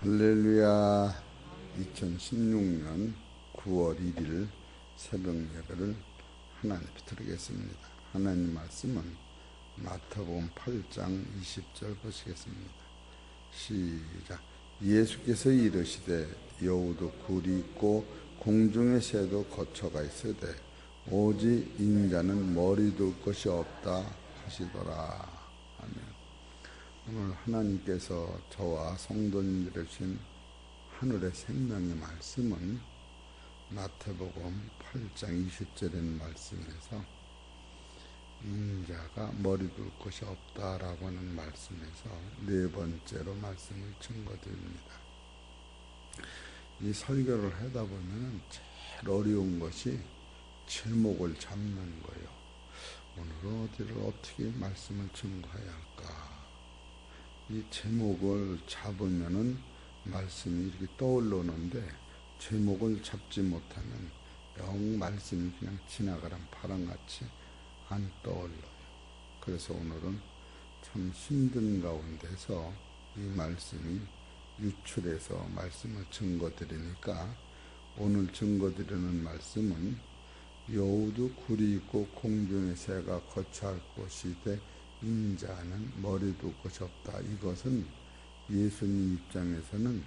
할렐루야. 2016년 9월 1일 새벽 예배를 하나님 앞에 드리겠습니다. 하나님 말씀은 마태복음 8장 20절 보시겠습니다. 시작. 예수께서 이르시되 여우도 굴이 있고 공중의 새도 거처가 있으되 오직 인자는 머리 둘 것이 없다 하시더라. 아멘. 오늘 하나님께서 저와 성도님들에게 주신 하늘의 생명의 말씀은 마태복음 8장 20절의 말씀에서 인자가 머리 둘 것이 없다라고 하는 말씀에서 네 번째로 말씀을 증거드립니다. 이 설교를 하다 보면 제일 어려운 것이 제목을 잡는 거예요. 오늘 어디를 어떻게 말씀을 증거해야 할까? 이 제목을 잡으면은 말씀이 이렇게 떠올르는데 제목을 잡지 못하면 영 말씀이 그냥 지나가란 바람같이 안 떠올라요. 그래서 오늘은 참 힘든 가운데서 이 말씀이 유출해서 말씀을 증거드리니까 오늘 증거드리는 말씀은 여우도 굴이 있고 공중의 새가 거처할 곳이되 인자는 머리 둘 것이 없다. 이것은 예수님 입장에서는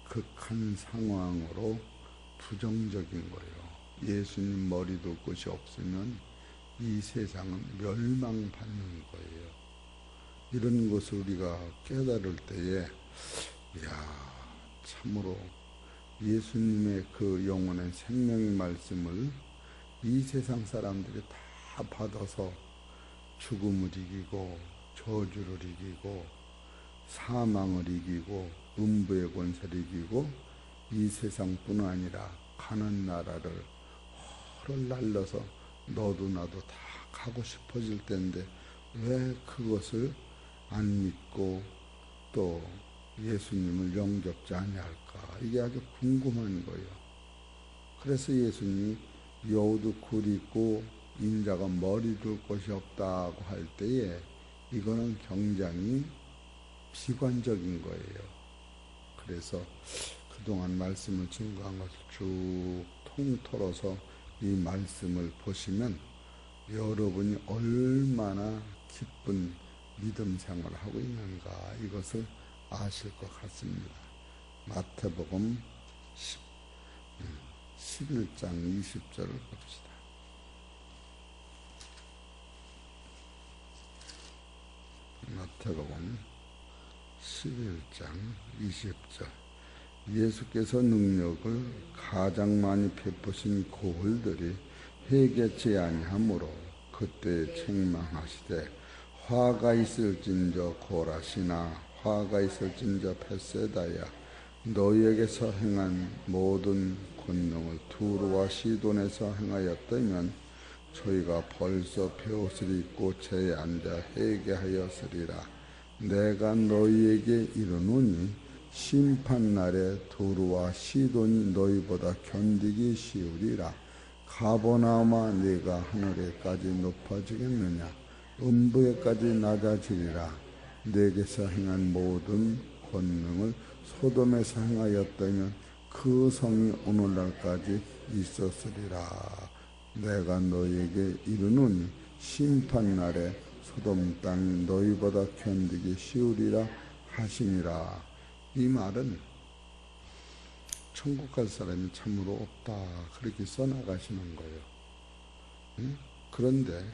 극한 상황으로 부정적인 거예요. 예수님 머리 둘 것이 없으면 이 세상은 멸망받는 거예요. 이런 것을 우리가 깨달을 때에 참으로 예수님의 그 영원한 생명의 말씀을 이 세상 사람들이 다 받아서 죽음을 이기고 저주를 이기고 사망을 이기고 음부의 권세를 이기고 이 세상뿐 아니라 가는 나라를 헐을 날려서 너도 나도 다 가고 싶어질 텐데 왜 그것을 안 믿고 또 예수님을 영접지 아니할까? 이게 아주 궁금한 거예요. 그래서 예수님이 여우도 굴이 있고 인자가 머리 둘 것이 없다고 할 때에 이거는 굉장히 비관적인 거예요. 그래서 그동안 말씀을 증거한 것을 쭉 통틀어서 이 말씀을 보시면 여러분이 얼마나 기쁜 믿음 생활을 하고 있는가 이것을 아실 것 같습니다. 마태복음 11장 20절을 봅시다. 마태복음 11장 20절. 예수께서 능력을 가장 많이 베푸신 고을들이 회개치 아니하므로 그때 책망하시되 화가 있을진저 고라시나 화가 있을진저 벳세다야 너희에게서 행한 모든 권능을 두루와 시돈에서 행하였다면 저희가 벌써 벼옷을 입고 제에 앉아 회개하였으리라. 내가 너희에게 이르노니 심판날에 두루와 시돈이 너희보다 견디기 쉬우리라. 가버나움아 네가 하늘에까지 높아지겠느냐? 음부에까지 낮아지리라. 내게서 행한 모든 권능을 소돔에서 행하였다면 그 성이 오늘날까지 있었으리라. 내가 너희에게 이르노니 심판날에 소돔 땅이 너희보다 견디기 쉬우리라 하시니라. 이 말은 천국 갈 사람이 참으로 없다 그렇게 써나가시는 거예요. 그런데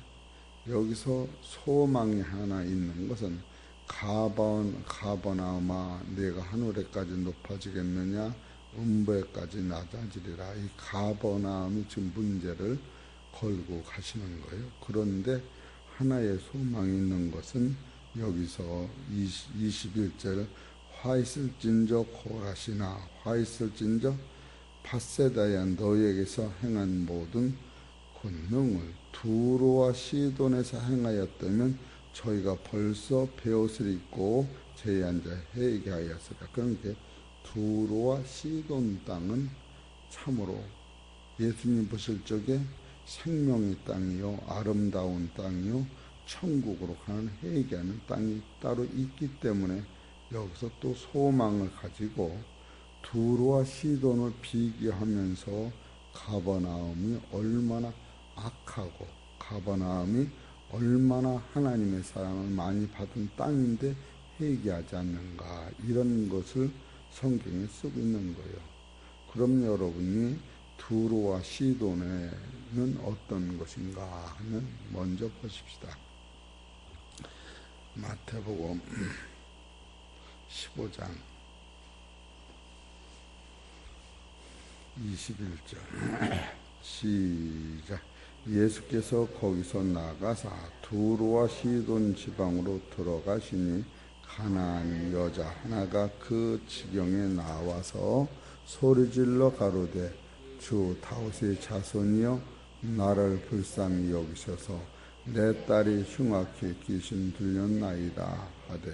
여기서 소망이 하나 있는 것은 가버나움아 네가 하늘에까지 높아지겠느냐 음부에까지 낮아지리라. 이 가버나움이 지금 문제를 걸고 가시는 거예요. 그런데 하나의 소망이 있는 것은 여기서 21절 화 있을진저 고라시나 화 있을진저 밧세다야 너희에게서 행한 모든 권능을 두로와 시돈에서 행하였다면 저희가 벌써 벼옷을 입고 제에 앉아 회개하였으리라. 그러니까 두로와 시돈 땅은 참으로 예수님 보실 적에 생명의 땅이요 아름다운 땅이요 천국으로 가는 회개하는 땅이 따로 있기 때문에 여기서 또 소망을 가지고 두루와 시돈을 비교하면서 가버나움이 얼마나 악하고 가버나움이 얼마나 하나님의 사랑을 많이 받은 땅인데 회개하지 않는가, 이런 것을 성경에 쓰고 있는 거예요. 그럼 여러분이 두루와 시돈에는 어떤 것인가 하면 먼저 보십시다. 마태복음 15장 21절 시작. 예수께서 거기서 나가사 두루와 시돈 지방으로 들어가시니 가나안 여자 하나가 그 지경에 나와서 소리질러 가로되 주 다윗의 자손이여 나를 불쌍히 여기셔서 내 딸이 흉악히 귀신 들렸나이다 하되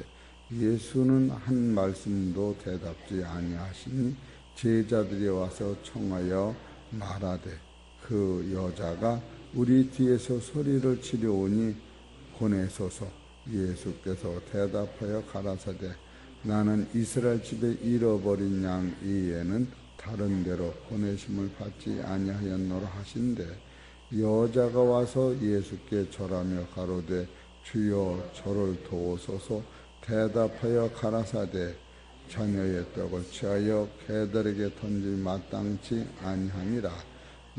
예수는 한 말씀도 대답지 아니하시니 제자들이 와서 청하여 말하되 그 여자가 우리 뒤에서 소리를 치려오니 보내소서. 예수께서 대답하여 가라사대 나는 이스라엘 집에 잃어버린 양 이에는 다른 데로 보내심을 받지 아니하였노라 하신대 여자가 와서 예수께 절하며 가로되 주여 저를 도우소서. 대답하여 가라사대 자녀의 떡을 취하여 개들에게 던질 마땅치 아니함이라.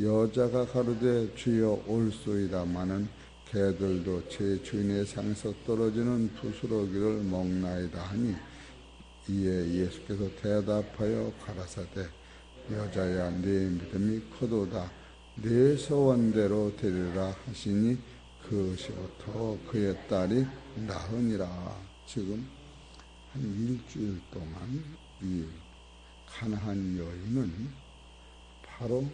여자가 가로되 주여 올소이다마는 개들도 제 주인의 상에서 떨어지는 부스러기를 먹나이다 하니 이에 예수께서 대답하여 가라사대 여자야 네 믿음이 크도다. 네 소원대로 되리라 하시니 그것부터 그의 딸이 나으니라. 지금 한 일주일 동안 이 가나안 여인은 바로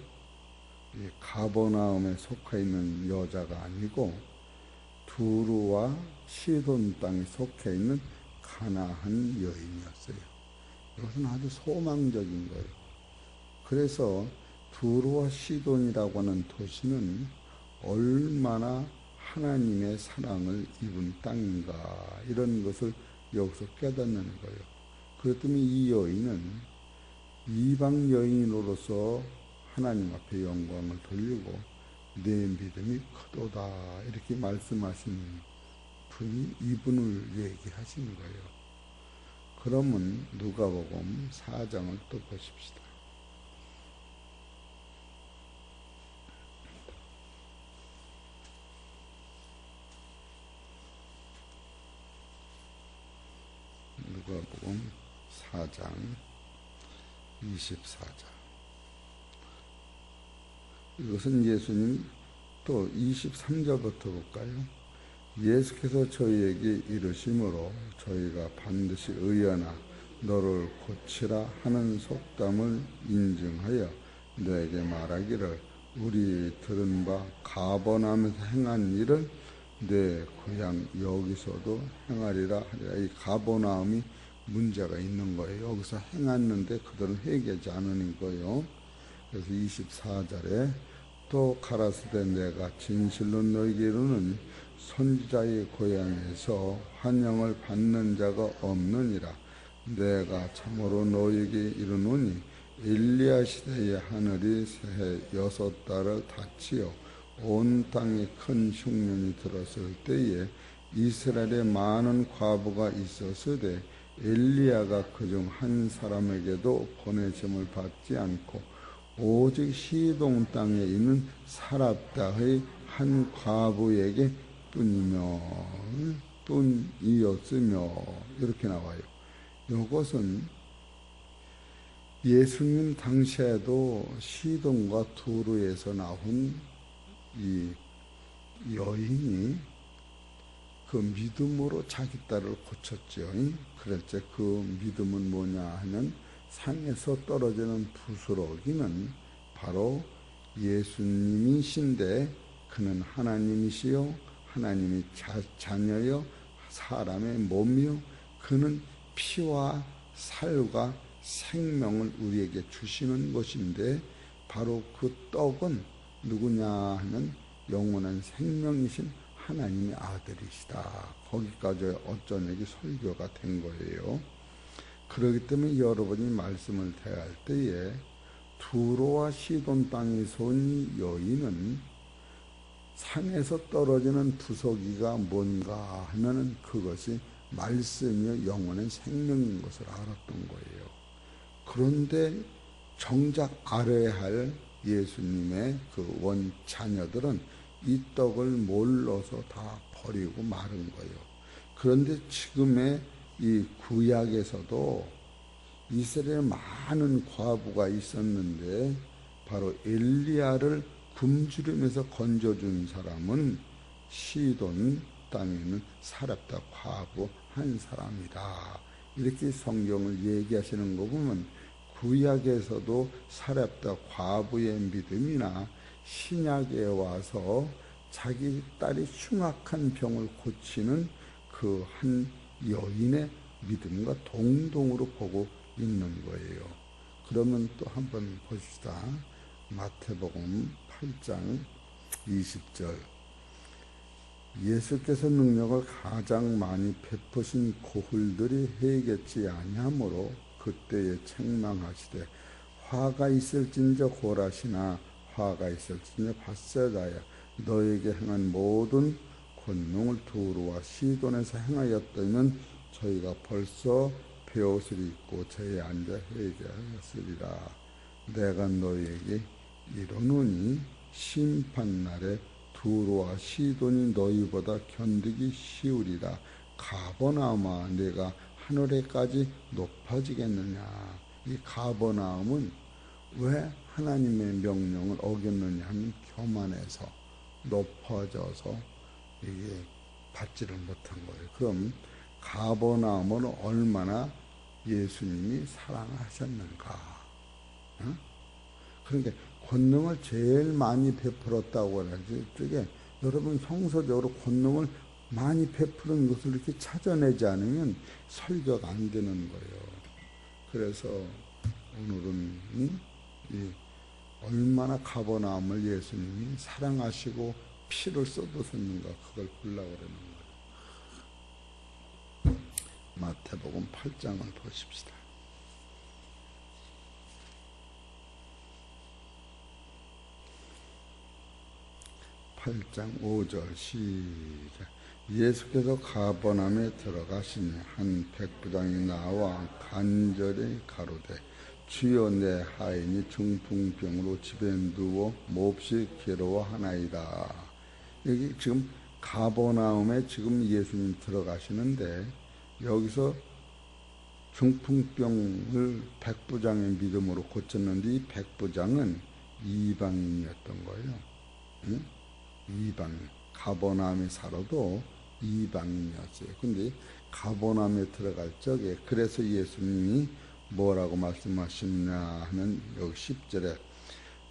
이 가버나움에 속해 있는 여자가 아니고 두루와 시돈 땅에 속해 있는 가나안 여인이었어요. 이것은 아주 소망적인 거예요. 그래서 두루와 시돈이라고 하는 도시는 얼마나 하나님의 사랑을 입은 땅인가, 이런 것을 여기서 깨닫는 거예요. 그렇기 때문에 이 여인은 이방 여인으로서 하나님 앞에 영광을 돌리고 내 믿음이 크도다 이렇게 말씀하신 분이 이분을 얘기하신 거예요. 그러면 누가복음 4장을 또 보십시다. 누가복음 4장 24절. 이것은 예수님 또 23절부터 볼까요? 예수께서 저희에게 이르심으로 저희가 반드시 의하나 너를 고치라 하는 속담을 인증하여 너에게 말하기를 우리 들은 바 가버나움에서 행한 일을 내 고향 여기서도 행하리라 하리라. 이 가버나움이 문제가 있는 거예요. 여기서 행했는데 그들은 회개하지 않으는 거예요. 그래서 24절에 또 가라사대 내가 진실로 너희에게 이르노니 선지자의 고향에서 환영을 받는 자가 없느니라. 내가 참으로 너희에게 이르노니 엘리야 시대에 하늘이 새해 6달을 닫히어 온 땅에 큰 흉년이 들었을 때에 이스라엘에 많은 과부가 있었으되 엘리야가 그중 한 사람에게도 보내심을 받지 않고 오직 시동 땅에 있는 사랍다의 한 과부에게 뿐이었으며 이렇게 나와요. 이것은 예수님 당시에도 시돈과 두루에서 나온 이 여인이 그 믿음으로 자기 딸을 고쳤죠. 그럴 때 그 믿음은 뭐냐 하면 상에서 떨어지는 부스러기는 바로 예수님이신데 그는 하나님이시요 하나님이 자녀요 사람의 몸이요 그는 피와 살과 생명을 우리에게 주시는 것인데 바로 그 떡은 누구냐 하면 영원한 생명이신 하나님의 아들이시다. 거기까지 어쩐 얘기 설교가 된 거예요. 그렇기 때문에 여러분이 말씀을 대할 때에 두로와 시돈 땅에서 온 여인은 산에서 떨어지는 부서기가 뭔가 하면은 그것이 말씀이요 영혼의 생명인 것을 알았던 거예요. 그런데 정작 알아야 할 예수님의 그 원 자녀들은 이 떡을 몰라서 다 버리고 마른 거예요. 그런데 지금의 이 구약에서도 이스라엘에 많은 과부가 있었는데 바로 엘리야를 굶주림에서 건져준 사람은 시돈 땅에 있는 사렙다 과부 한 사람이다. 이렇게 성경을 얘기하시는 거 보면 구약에서도 사렙다 과부의 믿음이나 신약에 와서 자기 딸이 흉악한 병을 고치는 그 한 여인의 믿음과 동등으로 보고 있는 거예요. 그러면 또 한번 보시다. 마태복음 8장 20절. 예수께서 능력을 가장 많이 베푸신 고을들이 해겠지 아니하므로 그때에 책망하시되 화가 있을진저 고라시나 화가 있을진저 밧세다야 너에게 행한 모든 권능을 두로와 시돈에서 행하였다면 저희가 벌써 베옷을 입고 저에 앉아 회개하였으리라. 내가 너에게 이르노니 심판날에 두로와 시돈이 너희보다 견디기 쉬우리라. 가버나움아 내가 하늘에까지 높아지겠느냐. 이 가버나움은 왜 하나님의 명령을 어겼느냐 하면 교만해서 높아져서 이게 받지를 못한 거예요. 그럼 가버나움은 얼마나 예수님이 사랑하셨는가. 어? 그러니까 권능을 제일 많이 베풀었다고 하지. 그게 여러분 성서적으로 권능을 많이 베푸는 것을 이렇게 찾아내지 않으면 설교가 안 되는 거예요. 그래서 오늘은 이 얼마나 가버나움을 예수님이 사랑하시고 피를 쏟으셨는가 그걸 보려고 그러는 거예요. 마태복음 8장을 보십시다. 8장 5절 시작. 예수께서 가버나움에 들어가시니 한 백부장이 나와 간절히 가로되 주여 내 하인이 중풍병으로 집에 누워 몹시 괴로워하나이다. 여기 지금 가버나움에 지금 예수님 들어가시는데 여기서 중풍병을 백부장의 믿음으로 고쳤는데 이 백부장은 이방인이었던 거예요. 응? 이방인. 가버나움에 살아도 이방인이었어요. 근데 가버나움에 들어갈 적에 그래서 예수님이 뭐라고 말씀하시느냐 하면 여기 10절에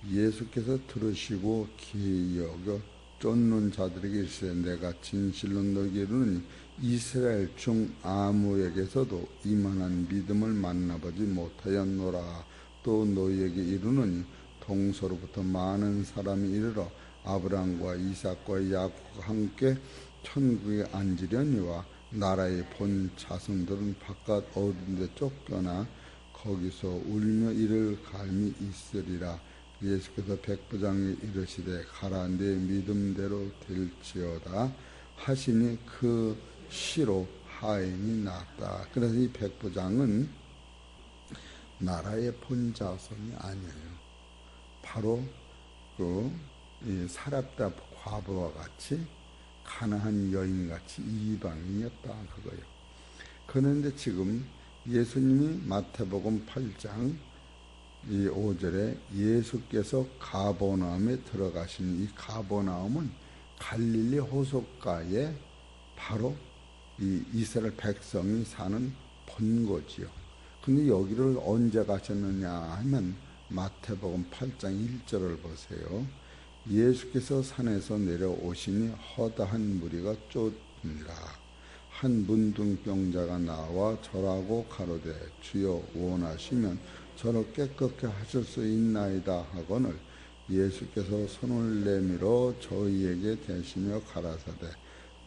예수께서 들으시고 기이 여겨 쫓는 자들에게 이르시되 내가 진실로 너희에게 이르노니 이스라엘 중 아무에게서도 이만한 믿음을 만나보지 못하였노라. 또 너희에게 이르노니 동서로부터 많은 사람이 이르러 아브라함과 이삭과 야곱과 함께 천국에 앉으려니와 나라의 본 자손들은 바깥 어딘데 쫓겨나 거기서 울며 이를 갈미 있으리라. 예수께서 백부장에 이르시되 가라 내 믿음대로 될지어다 하시니 그 시로 하인이 났다. 그래서 이 백부장은 나라의 본 자손이 아니에요. 바로 이 사렙다 과부와 같이 가나안 여인같이 이방인이었다 그거예요. 그런데 지금 예수님이 마태복음 8장 이 5절에 예수께서 가버나움에 들어가신 이 가버나움은 갈릴리 호숫가에 바로 이 이스라엘 백성이 사는 본거지요. 근데 여기를 언제 가셨느냐 하면 마태복음 8장 1절을 보세요. 예수께서 산에서 내려오시니 허다한 무리가 쫓느니라. 한 문둥병자가 나와 절하고 가로되 주여 원하시면 저를 깨끗게 하실 수 있나이다 하거늘 예수께서 손을 내밀어 저희에게 대시며 가라사대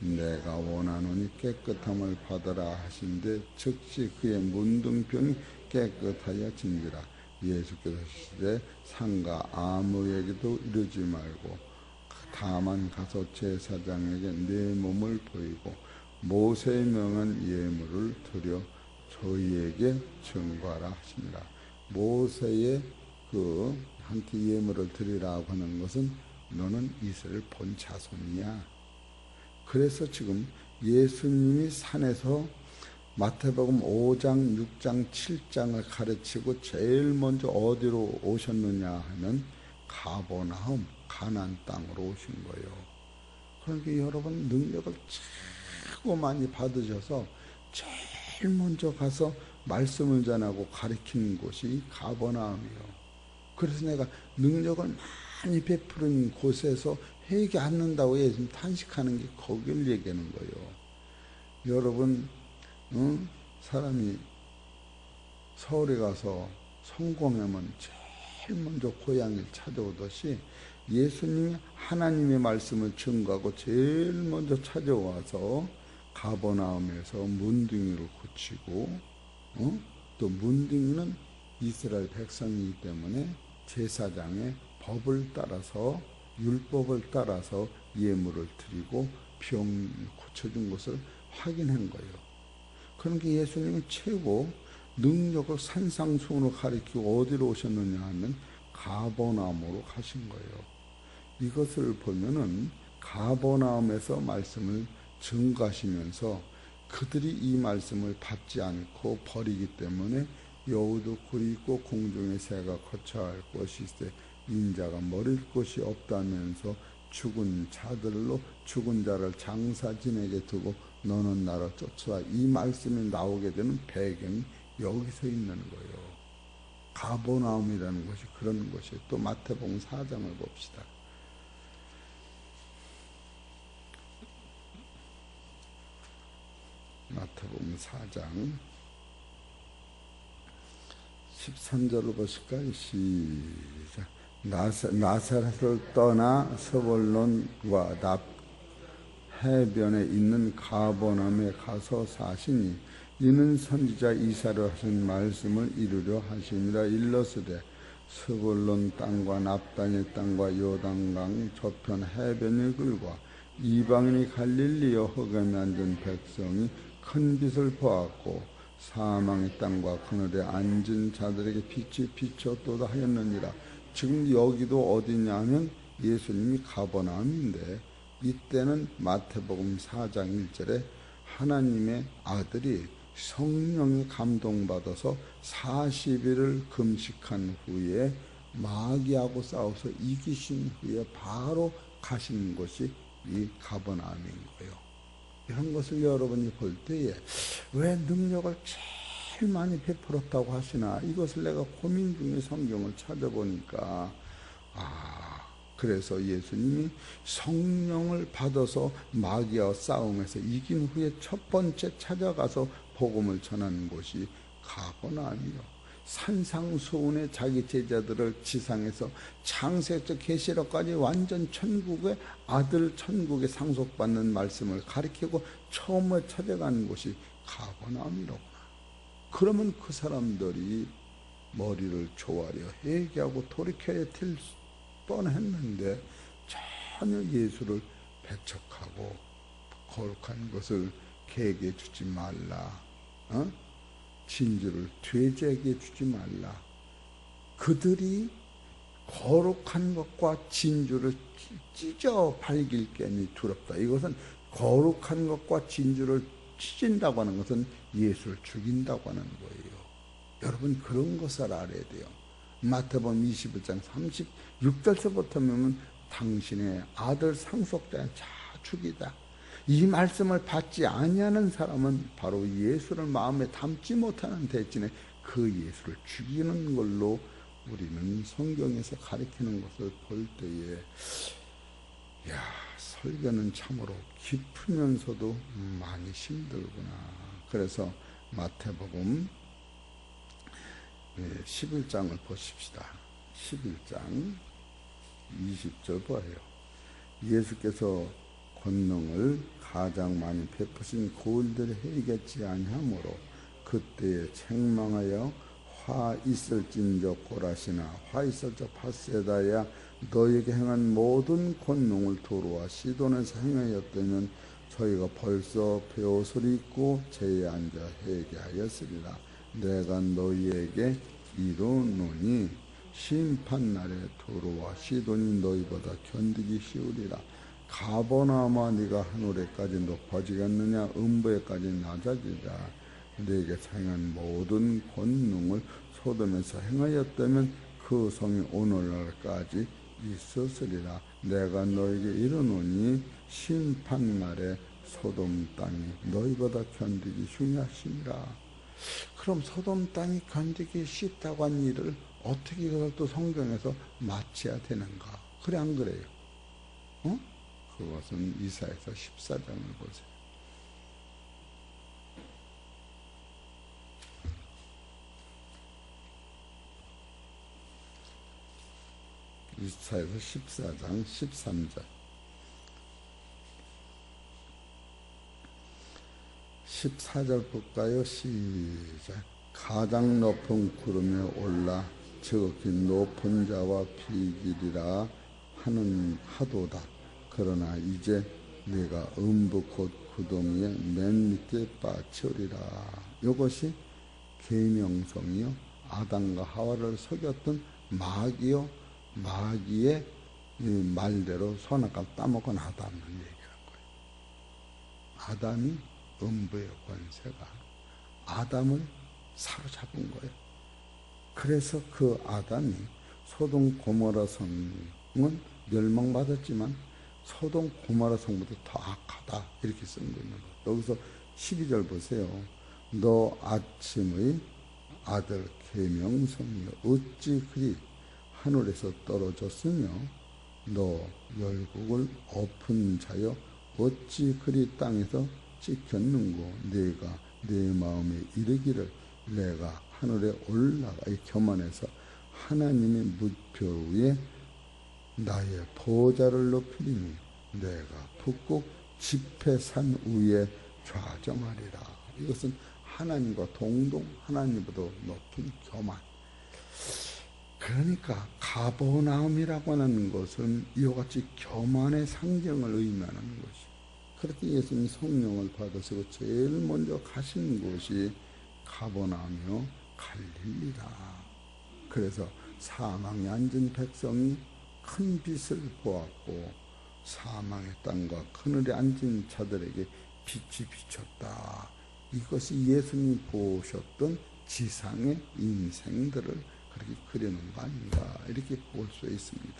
내가 원하노니 깨끗함을 받아라 하신데 즉시 그의 문둥병이 깨끗하여진지라. 예수께서 하시되 상가 아무에게도 이르지 말고 다만 가서 제사장에게 내 몸을 보이고 모세의 명한 예물을 드려 저희에게 증거하라 하시니라. 모세의 한테 예물을 드리라고 하는 것은 너는 이스라엘 본 자손이야. 그래서 지금 예수님이 산에서 마태복음 5장, 6장, 7장을 가르치고 제일 먼저 어디로 오셨느냐 하면 가버나움, 가나안 땅으로 오신 거예요. 그러니까 여러분 능력을 최고 많이 받으셔서 제일 먼저 가서 말씀을 전하고 가르치는 곳이 가버나움이요. 그래서 내가 능력을 많이 베푸는 곳에서 회개 않는다고 예수님 탄식하는 게 거길 얘기하는 거예요. 여러분 사람이 서울에 가서 성공하면 제일 먼저 고향을 찾아오듯이 예수님이 하나님의 말씀을 증거하고 제일 먼저 찾아와서 가버나움에서 문둥이를 고치고 또 문둥이는 이스라엘 백성이기 때문에 제사장의 법을 따라서 율법을 따라서 예물을 드리고 병 고쳐준 것을 확인한 거예요. 그러니까 예수님은 최고 능력을 산상수훈으로 가리키고 어디로 오셨느냐 하면 가버나움으로 가신 거예요. 이것을 보면은 가버나움에서 말씀을 증거하시면서 그들이 이 말씀을 받지 않고 버리기 때문에 여우도 굴이 있고 공중의 새가 거처할 것이 있으되 인자가 머릴 곳이 없다면서 죽은 자를 장사진에게 두고 너는 나를 쫓아와. 이 말씀이 나오게 되는 배경이 여기서 있는 거예요. 가버나움이라는 것이 그런 것이에요. 또 마태복음 4장을 봅시다. 마태복음 4장 13절을 보실까요? 시작. 나사렛을 떠나 스불론과 납 해변에 있는 가버나움에 가서 사시니 이는 선지자 이사야로 하신 말씀을 이루려 하시니라. 일러스되 스불론 땅과 납달리 땅과 요단강 저편 해변의 글과 이방인이 갈릴리어 흑암에 앉은 백성이 큰 빛을 보았고 사망의 땅과 그늘에 앉은 자들에게 빛이 비쳤도다 하였느니라. 지금 여기도 어디냐면 예수님이 가버나움인데 이때는 마태복음 4장 1절에 하나님의 아들이 성령에 감동받아서 40일을 금식한 후에 마귀하고 싸워서 이기신 후에 바로 가신 곳이 이 가버나움인 거예요. 이런 것을 여러분이 볼 때에 왜 능력을 제일 많이 베풀었다고 하시나, 이것을 내가 고민 중에 성경을 찾아보니까 그래서 예수님이 성령을 받아서 마귀와 싸움에서 이긴 후에 첫 번째 찾아가서 복음을 전하는 곳이 가버나움이요. 산상수훈의 자기 제자들을 지상에서 창세부터 계시록까지 완전 천국의 아들, 천국에 상속받는 말씀을 가리키고 처음에 찾아가는 곳이 가버나움이로구나. 그러면 그 사람들이 머리를 조아려 회개하고 돌이켜야 될 뻔했는데 전혀 예수를 배척하고 거룩한 것을 개에게 주지 말라, 진주를 돼지에게 주지 말라. 그들이 거룩한 것과 진주를 찢어 발길 게니 두렵다. 이것은 거룩한 것과 진주를 찢은다고 하는 것은 예수를 죽인다고 하는 거예요. 여러분 그런 것을 알아야 돼요. 마태복음 21장 36절서부터 보면 당신의 아들 상속자는 자 죽이다. 이 말씀을 받지 아니하는 사람은 바로 예수를 마음에 담지 못하는 대신에 그 예수를 죽이는 걸로 우리는 성경에서 가리키는 것을 볼 때에 설교는 참으로 깊으면서도 많이 힘들구나. 그래서 마태복음 11장을 보십시다. 11장 20절 보아요. 예수께서 권능을 가장 많이 베푸신 고을들이 해겠지 아니하므로 그때에 책망하여 화 있을진저 고라시나 화 있을저 파세다야 너에게 행한 모든 권능을 두루와 시돈에서 행하였다면 저희가 벌써 베옷을 입고 제에 앉아 회개하였으리라. 내가 너희에게 이루노니 심판날에 두루와 시돈이 너희보다 견디기 쉬우리라. 가버나마 네가 하늘에까지 높아지겠느냐 음부에까지 낮아지리라. 네게 행한 모든 권능을 소돔에서 행하였다면 그 성이 오늘날까지 있었으리라. 내가 너에게 이르노니 심판날에 소돔 땅이 너희보다 견디기 쉬우니라. 그럼 소돔 땅이 견디기 쉽다고 한 일을 어떻게 이걸 또 성경에서 마쳐야 되는가? 그래 안 그래요? 그것은 이사야서 14장을 보세요. 이사야서 14장 13절 14절 볼까요? 시작. 가장 높은 구름에 올라 지극히 높은 자와 비길이라 하도다. 그러나 이제 내가 음부 곧 구덩이의 맨 밑에 빠치우리라. 이것이 계명성이요 아담과 하와를 속였던 마귀요 마귀의 말대로 선악과를 따먹은 아담을 얘기하는 거예요. 아담이 음부의 권세가 아담을 사로잡은 거예요. 그래서 그 아담이 소돔 고모라 성은 멸망받았지만 소돔 고모라 성보다 더 악하다 이렇게 쓰고 있는 거예요. 여기서 12절 보세요. 너 아침의 아들 계명성이여 어찌 그리 하늘에서 떨어졌으며 너 열국을 엎은 자여 어찌 그리 땅에서 찍혔는고 네가 내 마음에 이르기를 내가 하늘에 올라가 겸한해서 하나님의 무표 위에 나의 보좌를 높이리니 내가 북극 지폐산 위에 좌정하리라. 이것은 하나님과 동동 하나님보다 높은 교만. 그러니까 가버나움이라고 하는 것은 이와 같이 교만의 상징을 의미하는 것이. 그렇게 예수님이 성령을 받으시고 제일 먼저 가신 곳이 가버나움이요 갈릴리라. 그래서 사망에 앉은 백성이 큰 빛을 보았고 사망의 땅과 그늘에 앉은 자들에게 빛이 비쳤다. 이것이 예수님이 보셨던 지상의 인생들을 그렇게 그려놓은 거 아닌가 이렇게 볼 수 있습니다.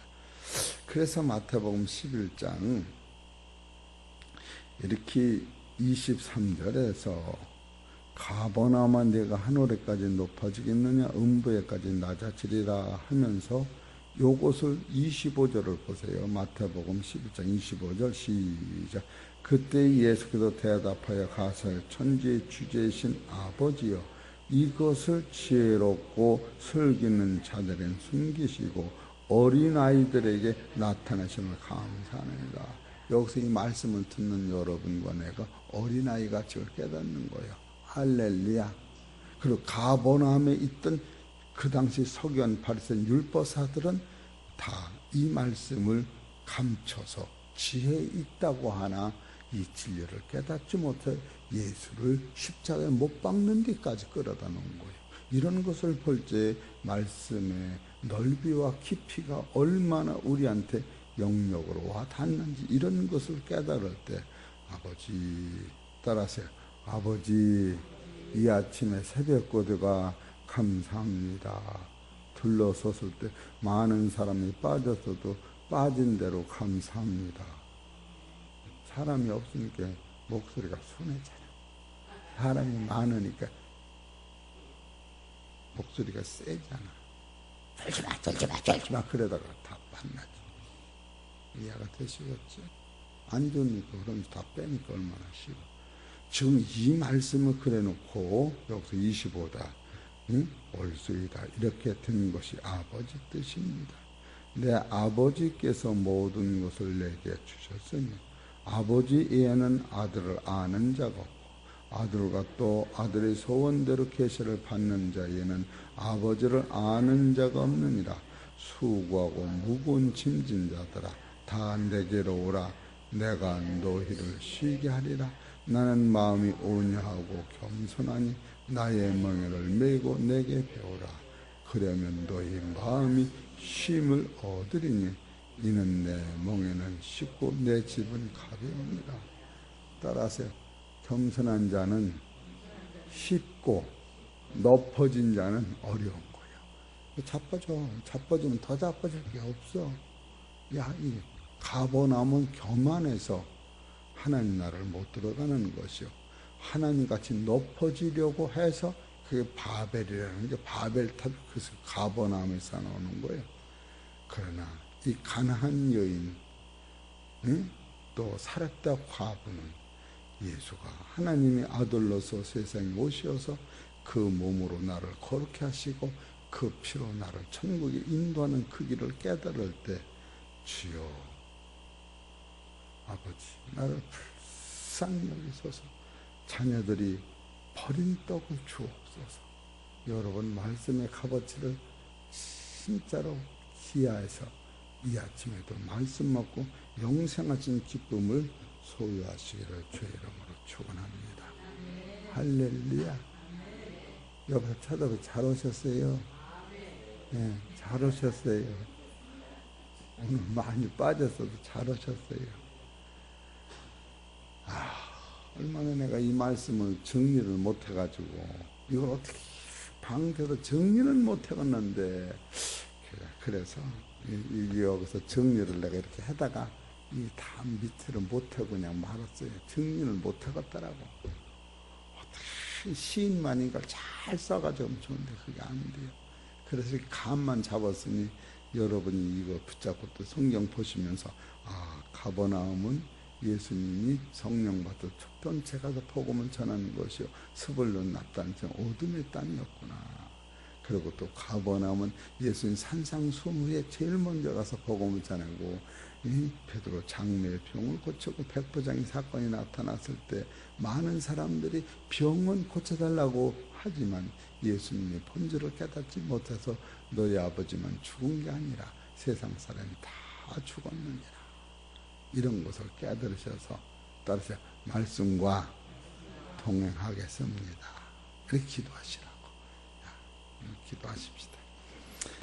그래서 마태복음 11장 이렇게 23절에서 가버나움아 네가 하늘에까지 높아지겠느냐 음부에까지 낮아지리라 하면서 요것을 25절을 보세요. 마태복음 11장 25절 시작. 그때 예수께서 대답하여 가사를 천지의 주제이신 아버지여 이것을 지혜롭고 슬기는 자들은 숨기시고 어린아이들에게 나타내심을 감사합니다. 여기서 이 말씀을 듣는 여러분과 내가 어린아이같이 깨닫는 거예요. 할렐루야. 그리고 가버나움에 있던 그 당시 서기관 바리새인 율법사들은 다 이 말씀을 감춰서 지혜 있다고 하나 이 진리를 깨닫지 못해 예수를 십자가에 못 박는 데까지 끌어다 놓은 거예요. 이런 것을 볼 때 말씀의 넓이와 깊이가 얼마나 우리한테 영역으로 와 닿는지 이런 것을 깨달을 때 아버지 따라하세요. 아버지 이 아침에 새벽기도가 감사합니다. 둘러섰을 때 많은 사람이 빠졌어도 빠진 대로 감사합니다. 사람이 없으니까 목소리가 순해져요. 사람이 많으니까 목소리가 세잖아. 쫄지마 그러다가 다 만나지. 이해가 되시겠죠? 안 좋으니까 그러면서 다 빼니까 얼마나 쉬워. 지금 이 말씀을 그래놓고 여기서 25다. 올수이다. 이렇게 된 것이 아버지 뜻입니다. 내 아버지께서 모든 것을 내게 주셨으니 아버지 외에는 아들을 아는 자가 없고 아들과 또 아들의 소원대로 계시를 받는 자에는 아버지를 아는 자가 없느니라. 수고하고 무거운 짐진 자들아 다 내게로 오라. 내가 너희를 쉬게 하리라. 나는 마음이 온유하고 겸손하니 나의 멍에를 메고 내게 배우라. 그러면 너희 마음이 쉼을 얻으리니 이는 내 멍에는 쉽고 내 짐은 가벼우니라. 따라하세요. 겸손한 자는 쉽고 높아진 자는 어려운 거예요. 자빠지면 더 자빠질 게 없어. 이 가버나움은 교만해서 하나님 나라를 못 들어가는 것이요. 하나님같이 높아지려고 해서 그게 바벨이라는 게 바벨탑, 그래서 가버나움에서 나오는 거예요. 그러나 이 가나안 여인, 또 사렙다 과부는 예수가 하나님의 아들로서 세상에 오셔서 그 몸으로 나를 거룩해 하시고 그 피로 나를 천국에 인도하는 그 길을 깨달을 때 주여 아버지 나를 불쌍히 여기소서. 자녀들이 버린 떡을 주옵소서. 여러분 말씀의 값어치를 진짜로 기하해서 이 아침에도 말씀 먹고 영생하신 기쁨을 소유하시기를 주의 이름으로 축원합니다. 할렐루야. 여보세요. 쳐다보고 잘 오셨어요. 네, 잘 오셨어요. 오늘 많이 빠졌어도 잘 오셨어요. 얼마나 내가 이 말씀을 정리를 못해가지고 이걸 어떻게 방대로 정리는 못해봤는데 그래서 여기서 정리를 내가 이렇게 하다가 이 다음 밑으로 못하고 그냥 말았어요. 정리를 못하겠더라고. 어떻게 시인만 이걸 잘 써가지고 좋은데 그게 안 돼요. 그래서 이렇게 감만 잡았으니 여러분이 이거 붙잡고 또 성경 보시면서 가버나움은 예수님이 성령 받아 촉던 제가서 복음을 전하는 것이요 스불론 납다는 어둠의 땅이었구나. 그리고 또 가버나움은 예수님 산상수훈 후에 제일 먼저 가서 복음을 전하고 베드로 장래의 병을 고치고 백부장의 사건이 나타났을 때 많은 사람들이 병은 고쳐달라고 하지만 예수님의 본질을 깨닫지 못해서 너희 아버지만 죽은 게 아니라 세상 사람이 다 죽었느니라. 이런 것을 깨달으셔서 따라서 말씀과 동행하겠습니다. 그렇게 기도하시라고. 기도하십시다.